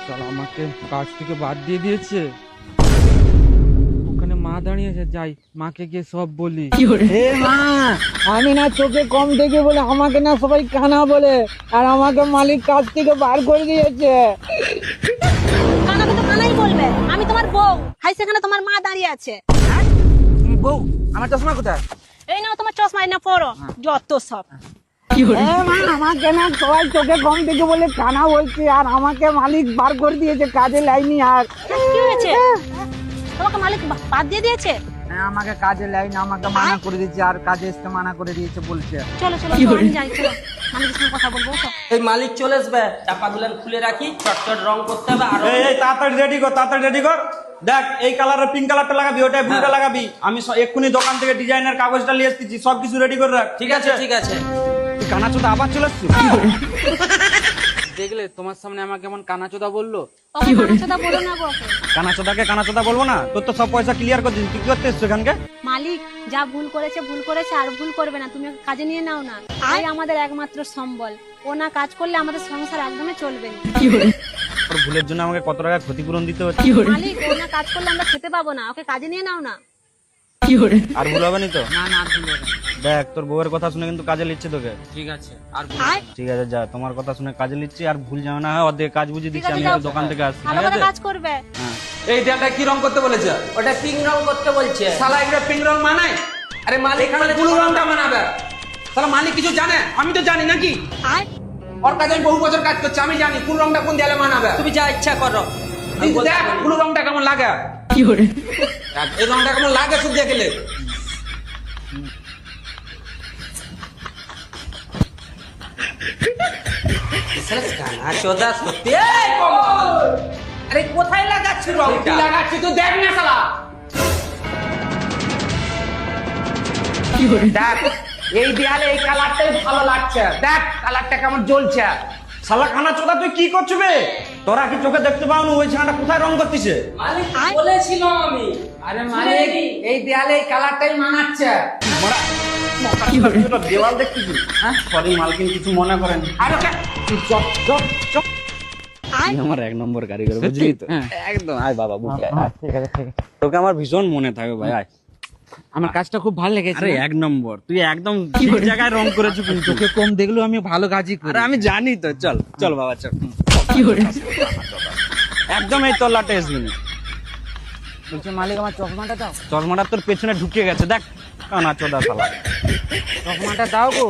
চল, আমাকে কাজ থেকে বাদ দিয়ে দিয়েছে। ওখানে মা দাঁড়িয়ে আছে, যাই মাকে গিয়ে সব বলি। এ মা, আমি না চোখে কম দেখে বলে আমাকে না সবাই কানা বলে, আর আমাকে মালিক কাজ থেকে বার করে দিয়েছে। কানাকে তো কানাই বলবে, আমি তোমার বউ। হাই, সেখানে তোমার মা দাঁড়িয়ে আছে। তুমি বউ, আমার চশমা কোথায়? এই নাও তোমার চশমা, এই না পরো। যত সব। এ মা, আমাকে না সবাই চোখে কম দেখে বলে কানা বলছে, আর আমাকে মালিক বার করে দিয়েছে কাজে লাইনি। আর কি হয়েছে? তোমাকে মালিক বাদ দিয়ে দিয়েছে? হ্যাঁ, আমাকে কাজে লাইনি, আমাকে মানা করে দিয়েছে, আর কাজে আসতে মানা করে দিয়েছে বলছে। চলো চলো, আমি যাই। চলো, মালিকের সঙ্গে কথা বলবো। এই মালিক চলে আসবে, চাপাগুলো খুলে রাখি, চটচট রং করতে হবে। আর এই তাড়াতাড়ি রেডি কর, তাড়াতাড়ি রেডি কর। দেখ, এই কালারের পিঙ্ক কালারটা লাগাবি, ওটাই ব্লুটা লাগাবি। আমি এক্ষুনি দোকান থেকে ডিজাইনের কাগজটা নিয়ে এসেছি, সবকিছু রেডি করে রাখ। ঠিক আছে ঠিক আছে। কানাচোদা আবার চলে আসছিস? দেখলে তোমার সামনে আমাকে কেমন কানাচোদা বললো। ওকে কানাচোদা বলো না গো। কানাচোদাকে কানাচোদা বলবো না? তোর তো সব পয়সা ক্লিয়ার করে দিচ্ছি, তুই কি করতে এসছিস এখানকে? মালিক যা ভুল করেছে ভুল করেছে, আর ভুল করবে না। তুমি ওকে কাজে নিয়ে নাও না। তাই আমাদের একমাত্র সম্বল। ও না কাজ করলে আমাদের সংসার একদমই চলবে না। তোর ভুলের জন্য আমাকে কত টাকা ক্ষতিপূরণ দিতে হচ্ছে। মালিক ও না কাজ করলে আমরা খেতে পাবো না। ওকে কাজে নিয়ে নাও না। আর ভুল হবে না তো? না না, আর ভুল হবে না। দেখ, তোর বউয়ের কথা শুনে কিন্তু কাজে লিচ্ছে তোকে। ঠিক আছে, আর ভুল আয়, ঠিক আছে, যা, তোমার কথা শুনে কাজে লিচ্ছি, আর ভুল যেন না হয়। অর্ধেক কাজ বুঝিয়ে ঠিক দিচ্ছি, আছে, আমি যাও। একটু দোকান থেকে আসছি, ভালো ঠিক করে আছে? কাজ করবে। হ্যাঁ। এই দেয়ালটা কি রং করতে বলেছে? ওটা পিঙ্ক রং করতে বলছে। শালা এগুলো পিঙ্ক রং মানায়? আরে মালিক এখানে ব্লু রংটা মানাবে। শালা মালিক কিছু জানে? আমি তো জানি নাকি? আয়, ওর কাছে আমি বহু বছর কাজ করছি, আমি জানি কোন রংটা কোন দেয়ালে মানাবে। তুমি যা ইচ্ছা করো। তুই দেখ ব্লু রংটা কেমন লাগে। দেখ, এই রংটা কেমন লাগে শুধু দেখলে। চোদা সত্যি। এই কমল! আরে কোথায় লাগাচ্ছি কি রংটা? লাগাচ্ছি তুই দেখ না শালা। দেখ, এই দেয়ালে এই কালারটাই ভালো লাগছে। দেখ কালারটা কেমন জ্বলছে। শালা কানাচোদা, তুই কি করছিস বে? তোরা কি চোখে দেখতে পাও না ওই ছানাটা কোথায় রং করতেছে? মালিক বলেছিলাম আমি। আরে মালিক, এই দেয়ালে এই কালারটাই মানাচ্ছে। দেওয়াল দেখতেছিস? হ্যাঁ, সরি মালকিন, কিছু মনে করেন। আর ওকে চপ চপ চপ। আয়। আমার এক নম্বর কারিগর, বুঝলি তো? একদম। আয় বাবা, বুঝলি? ঠিক আছে, ঠিক আছে। তোকে আমার ভীষণ মনে থাকবে ভাই, আয়। আমার কাজটা খুব ভালো লেগেছে। আরে এক নম্বর, তুই একদম ঠিক জায়গায় রং করেছো কিন্তু। তোকে কম দেখলেও আমি ভালো কাজই করি। আরে আমি জানি তো, চল চল বাবা, চল। একদম এই তল্লাটে আসবি না। বলছে মালিক আমার চশমাটা দাও। চশমাটা তোর পেছনে ঢুকে গেছে, দেখ কানাচোদা শালা। চশমাটা দাও গো।